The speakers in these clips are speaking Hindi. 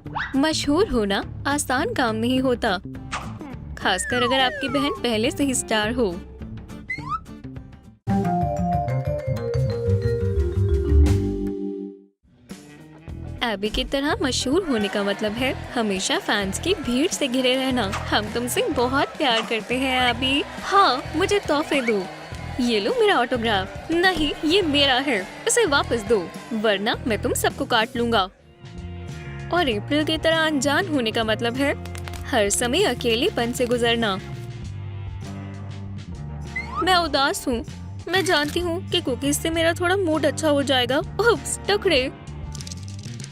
मशहूर होना आसान काम नहीं होता, खासकर अगर आपकी बहन पहले से ही स्टार हो। एबी की तरह मशहूर होने का मतलब है हमेशा फैंस की भीड़ से घिरे रहना। हम तुमसे बहुत प्यार करते हैं एबी। हाँ, मुझे तोहफे दो। ये लो मेरा ऑटोग्राफ। नहीं, ये मेरा है, इसे वापस दो, वरना मैं तुम सबको काट लूंगा। और अप्रैल की तरह अनजान होने का मतलब है हर समय अकेलेपन से गुजरना। मैं उदास हूँ। मैं जानती हूँ कि कुकीज से मेरा थोड़ा मूड अच्छा हो जाएगा। उप्स, टुकड़े।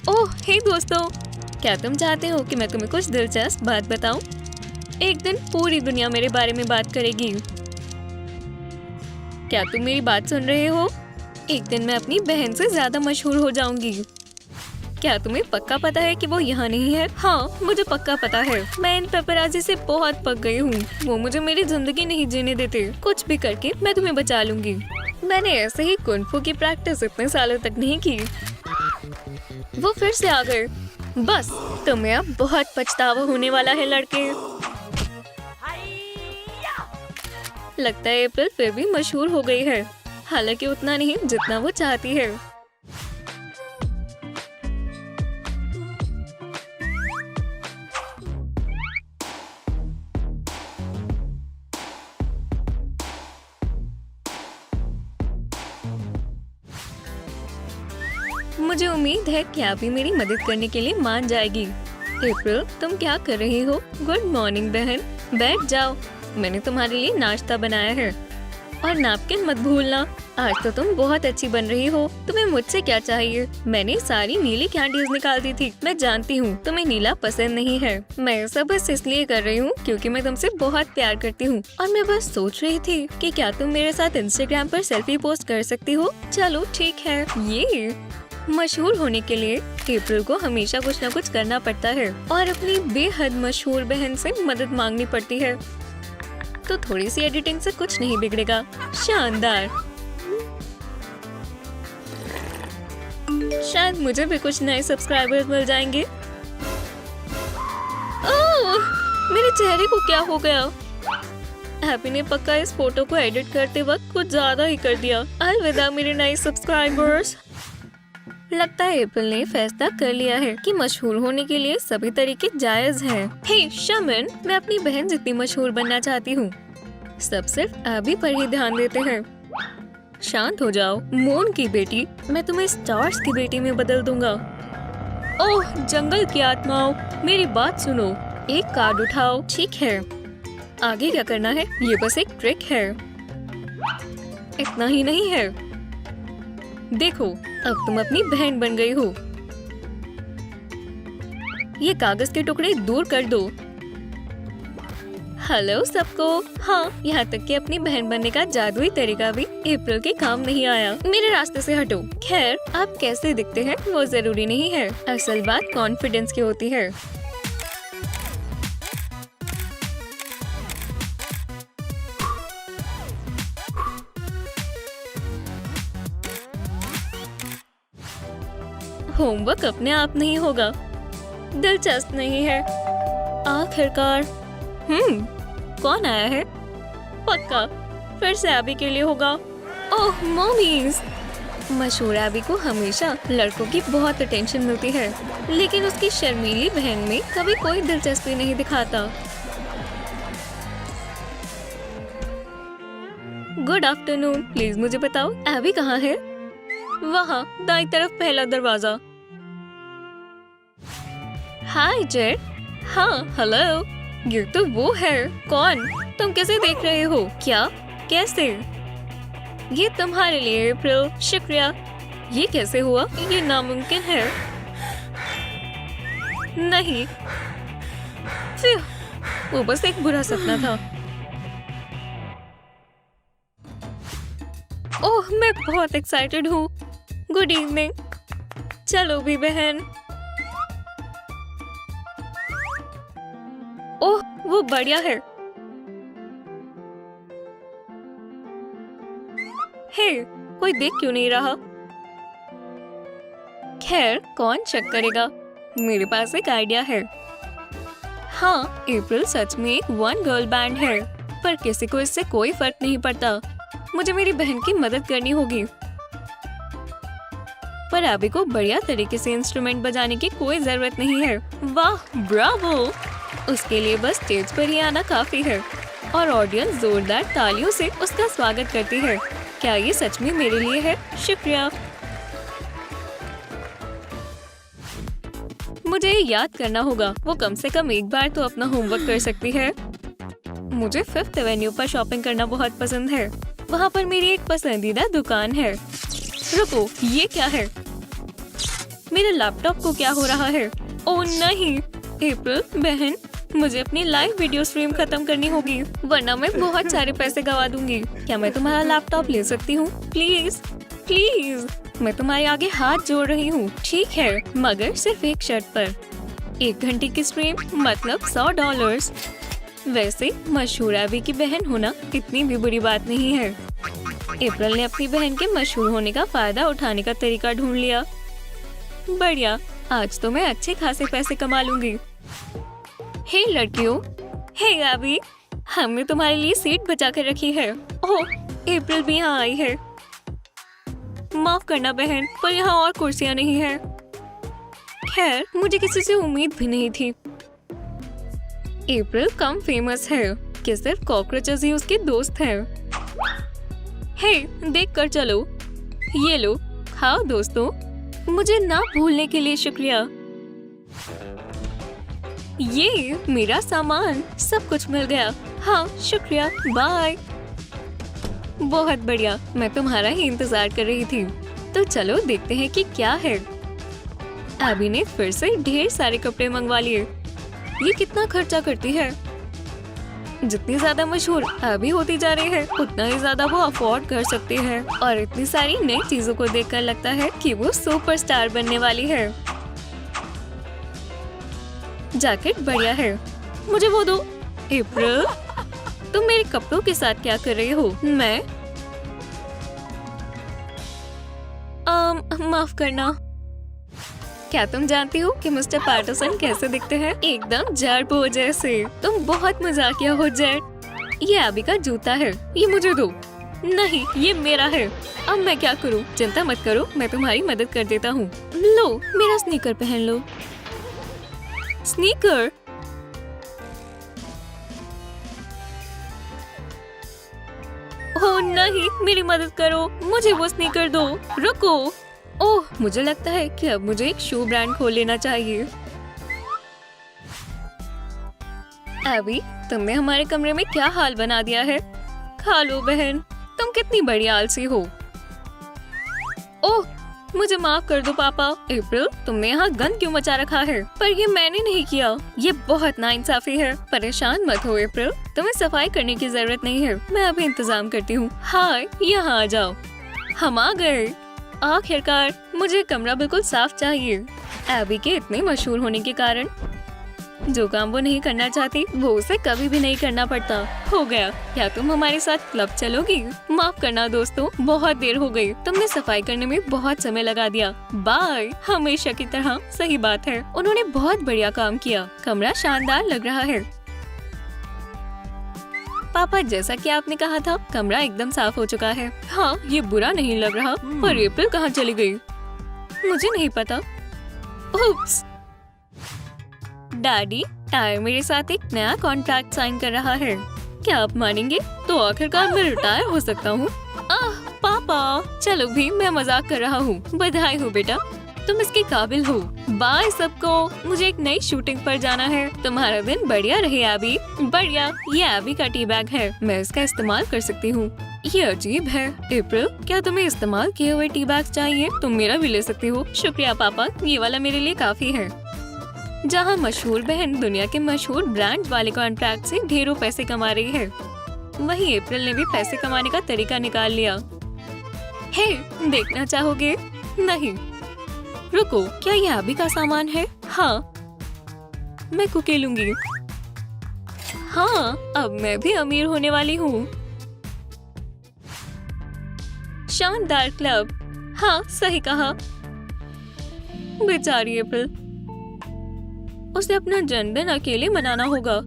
ओह, हे दोस्तों, क्या तुम चाहते हो कि मैं तुम्हें कुछ दिलचस्प बात बताऊं? एक दिन पूरी दुनिया मेरे बारे में बात करेगी। क्या तुम मेरी बात सुन रहे हो? एक दिन मैं अपनी बहन से ज्यादा मशहूर हो जाऊंगी। क्या तुम्हें पक्का पता है कि वो यहाँ नहीं है? हाँ, मुझे पक्का पता है। मैं इन पेपराजी से बहुत पक गई हूँ। वो मुझे मेरी जिंदगी नहीं जीने देते। कुछ भी करके मैं तुम्हें बचा लूंगी। मैंने ऐसे ही कुंफू की प्रैक्टिस इतने सालों तक नहीं की। वो फिर से आ गए। बस, तुम्हें अब बहुत पछतावा होने वाला है लड़के। लगता है अप्रैल फिर भी मशहूर हो गई है, हालांकि उतना नहीं जितना वो चाहती है। मुझे उम्मीद है कि आप भी मेरी मदद करने के लिए मान जाएगी। अप्रैल, तुम क्या कर रही हो? गुड मॉर्निंग बहन, बैठ जाओ। मैंने तुम्हारे लिए नाश्ता बनाया है। और नैपकिन मत भूलना। आज तो तुम बहुत अच्छी बन रही हो। तुम्हें मुझसे क्या चाहिए? मैंने सारी नीली कैंडीज निकाल दी थी। मैं जानती हूँ तुम्हें नीला पसंद नहीं है। मैं ऐसा बस इसलिए कर रही हूँ क्योंकि मैं तुमसे बहुत प्यार करती हूँ। और मैं बस सोच रही थी कि क्या तुम मेरे साथ इंस्टाग्राम पर सेल्फी पोस्ट कर सकती हो? चलो ठीक है। ये मशहूर होने के लिए अप्रैल को हमेशा कुछ न कुछ करना पड़ता है और अपनी बेहद मशहूर बहन से मदद मांगनी पड़ती है। तो थोड़ी सी एडिटिंग से कुछ नहीं बिगड़ेगा। शानदार। शायद मुझे भी कुछ नए सब्सक्राइबर्स मिल जाएंगे। ओह, मेरे चेहरे को क्या हो गया? हैप्पी ने पक्का इस फोटो को एडिट करते वक्त कुछ ज्यादा ही कर दिया। अलविदा मेरे नए सब्सक्राइबर्स। लगता है अप्रैल ने फैसला कर लिया है कि मशहूर होने के लिए सभी तरीके जायज हैं। हे शमन, मैं अपनी बहन जितनी मशहूर बनना चाहती हूँ। सब सिर्फ एबी पर ही ध्यान देते हैं। शांत हो जाओ मून की बेटी, मैं तुम्हें स्टार्स की बेटी में बदल दूंगा। ओह जंगल की आत्माओं, मेरी बात सुनो। एक कार्ड उठाओ। ठीक है, आगे क्या करना है? ये बस एक ट्रिक है। इतना ही नहीं है। देखो, अब तुम अपनी बहन बन गई हो। ये कागज के टुकड़े दूर कर दो। हेलो सबको। हाँ, यहाँ तक कि अपनी बहन बनने का जादुई तरीका भी अप्रैल के काम नहीं आया। मेरे रास्ते से हटो। खैर, आप कैसे दिखते हैं वो जरूरी नहीं है, असल बात कॉन्फिडेंस की होती है। होमवर्क अपने आप नहीं होगा। दिलचस्प नहीं है। आखिरकार कौन आया है? पक्का फिर से एबी के लिए होगा। ओह मॉमीज। मशहूर एबी को हमेशा लड़कों की बहुत अटेंशन मिलती है, लेकिन उसकी शर्मीली बहन में कभी कोई दिलचस्पी नहीं दिखाता। गुड आफ्टरनून, प्लीज मुझे बताओ एबी कहाँ है? वहाँ दाईं तरफ पहला दरवाजा। हाय जेड। हाँ हेलो। ये तो वो है। कौन? तुम कैसे देख रहे हो? क्या? कैसे? ये तुम्हारे लिए अप्रैल। शुक्रिया। ये कैसे हुआ? ये नामुमकिन है। नहीं, वो बस एक बुरा सपना था। ओह मैं बहुत एक्साइटेड हूँ। Good evening. चलो भी बहन। ओह वो बढ़िया है। हे, कोई देख क्यों नहीं रहा? खैर, कौन शक करेगा? मेरे पास एक आइडिया है। हाँ, अप्रैल सच में एक वन गर्ल बैंड है, पर किसी को इससे कोई फर्क नहीं पड़ता। मुझे मेरी बहन की मदद करनी होगी। पर अभी को बढ़िया तरीके से इंस्ट्रूमेंट बजाने की कोई जरूरत नहीं है। वाह, ब्रावो! उसके लिए बस स्टेज पर ही आना काफी है और ऑडियंस जोरदार तालियों से उसका स्वागत करती है। क्या ये सच में मेरे लिए है? शुक्रिया। मुझे ये याद करना होगा। वो कम से कम एक बार तो अपना होमवर्क कर सकती है। मुझे 5th एवेन्यू पर शॉपिंग करना बहुत पसंद है। वहाँ पर मेरी एक पसंदीदा दुकान है। रुको, ये क्या है? मेरे लैपटॉप को क्या हो रहा है? ओह नहीं! अप्रैल बहन, मुझे अपनी लाइव वीडियो स्ट्रीम खत्म करनी होगी, वरना मैं बहुत सारे पैसे गवा दूंगी। क्या मैं तुम्हारा लैपटॉप ले सकती हूँ? प्लीज प्लीज, मैं तुम्हारे आगे हाथ जोड़ रही हूँ। ठीक है, मगर सिर्फ एक शर्त पर। 1 घंटे की स्ट्रीम मतलब $100। वैसे मशहूर अभी की बहन होना इतनी भी बुरी बात नहीं है। अप्रैल ने अपनी बहन के मशहूर होने का फायदा उठाने का तरीका ढूंढ लिया। बढ़िया, आज तो मैं अच्छे खासे पैसे कमा लूंगी। हे लड़कियों, हे अभी, हमने तुम्हारे लिए सीट बचा कर रखी है। ओह, अप्रैल भी यहाँ आई है। माफ करना बहन, पर यहाँ और कुर्सियाँ नहीं है। खैर, मुझे किसी से उम्मीद भी नहीं थी। अप्रैल कम फेमस है कि सिर्फ कॉकरोचेस ही उसके दोस्त हैं। हे, देख कर चलो। ये लो, खाओ दोस्तों। मुझे ना भूलने के लिए शुक्रिया। ये मेरा सामान, सब कुछ मिल गया। हाँ, शुक्रिया, बाय। बहुत बढ़िया, मैं तुम्हारा ही इंतजार कर रही थी। तो चलो देखते हैं कि क्या है। अभी ने फिर से ढेर सारे कपड़े मंगवा लिए। ये कितना खर्चा करती है? जितनी ज्यादा मशहूर अभी होती जा रही है, उतना ही ज्यादा वो अफोर्ड कर सकती है। और इतनी सारी नई चीजों को देखकर लगता है कि वो सुपरस्टार बनने वाली है। जैकेट बढ़िया है, मुझे वो दो। अप्रैल, तुम मेरे कपड़ों के साथ क्या कर रही हो? मैं माफ करना। क्या तुम जानती हो कि मिस्टर पैटरसन कैसे दिखते हैं? एकदम जर्बो जैसे। तुम बहुत मजाकिया हो जेट। ये अभी का जूता है, ये मुझे दो। नहीं, ये मेरा है। अब मैं क्या करूं? चिंता मत करो, मैं तुम्हारी मदद कर देता हूँ। लो, मेरा स्नीकर पहन लो। स्नीकर? ओह नहीं, मेरी मदद करो, मुझे वो स्नीकर दो। रुको। ओह, मुझे लगता है कि अब मुझे एक शू ब्रांड खोल लेना चाहिए। अभी तुमने हमारे कमरे में क्या हाल बना दिया है। खा लो बहन, तुम कितनी बड़ी आलसी हो। ओह, मुझे माफ कर दो पापा। अप्रैल, तुमने यहाँ गंद क्यों मचा रखा है? पर ये मैंने नहीं किया। ये बहुत नाइंसाफी है। परेशान मत हो अप्रैल, तुम्हें सफाई करने की जरूरत नहीं है। मैं अभी इंतजाम करती हूँ। हाय, यहाँ आ जाओ। हम आ गए। आखिरकार, मुझे कमरा बिल्कुल साफ चाहिए। एबी के इतने मशहूर होने के कारण जो काम वो नहीं करना चाहती, वो उसे कभी भी नहीं करना पड़ता। हो गया। क्या तुम हमारे साथ क्लब चलोगी? माफ करना दोस्तों, बहुत देर हो गई। तुमने सफाई करने में बहुत समय लगा दिया। बाय। हमेशा की तरह। सही बात है, उन्होंने बहुत बढ़िया काम किया। कमरा शानदार लग रहा है। पापा, जैसा कि आपने कहा था, कमरा एकदम साफ हो चुका है। हाँ, ये बुरा नहीं लग रहा। पर अप्रैल कहाँ चली गई? मुझे नहीं पता। उप्स। डैडी, टायर मेरे साथ एक नया कॉन्ट्रैक्ट साइन कर रहा है। क्या आप मानेंगे? तो आखिरकार मैं रिटायर हो सकता हूँ। पापा, चलो भी, मैं मजाक कर रहा हूँ। बधाई हो बेटा, तुम इसके काबिल हो। बाय सबको, मुझे एक नई शूटिंग पर जाना है। तुम्हारा दिन बढ़िया रहे एबी। बढ़िया। ये एबी का टी बैग है, मैं इसका इस्तेमाल कर सकती हूँ। ये अजीब है। अप्रैल, क्या तुम्हें इस्तेमाल किए हुए टी बैग चाहिए? तुम मेरा भी ले सकती हो। शुक्रिया पापा, ये वाला मेरे लिए काफी है। जहाँ मशहूर बहन दुनिया के मशहूर ब्रांड वाले कॉन्ट्रैक्ट से ढेरों पैसे कमा रही है, वहीं अप्रैल ने भी पैसे कमाने का तरीका निकाल लिया। हे, देखना चाहोगे? नहीं। रुको, क्या ये अभी का सामान है? हाँ, मैं कुकी लूंगी। हाँ, अब मैं भी अमीर होने वाली हूँ। शानदार क्लब। हाँ, सही कहा। बेचारी अप्रैल। उसे अपना जन्मदिन अकेले मनाना होगा।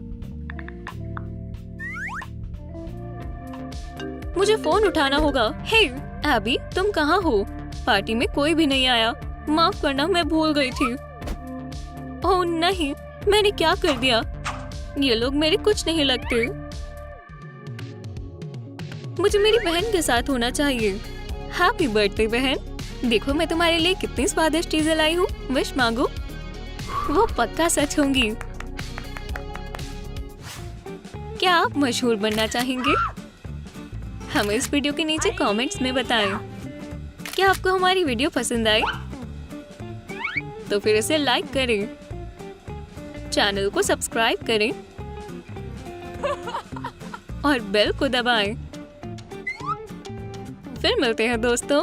मुझे फोन उठाना होगा। हे एबी, तुम कहाँ हो? पार्टी में कोई भी नहीं आया। माफ करना, मैं भूल गई थी। ओह नहीं, मैंने क्या कर दिया? ये लोग मेरे कुछ नहीं लगते। मुझे मेरी बहन के साथ होना चाहिए। हैप्पी बर्थडे बहन। देखो मैं तुम्हारे लिए कितनी स्वादिष्ट चीजें लाई हूँ। विश मांगो, वो पक्का सच होंगी। क्या आप मशहूर बनना चाहेंगे? हमें इस वीडियो के नीचे कमेंट्स में बताएं। क्या आपको हमारी वीडियो पसंद आई? तो फिर इसे लाइक करें, चैनल को सब्सक्राइब करें और बेल को दबाएं। फिर मिलते हैं दोस्तों।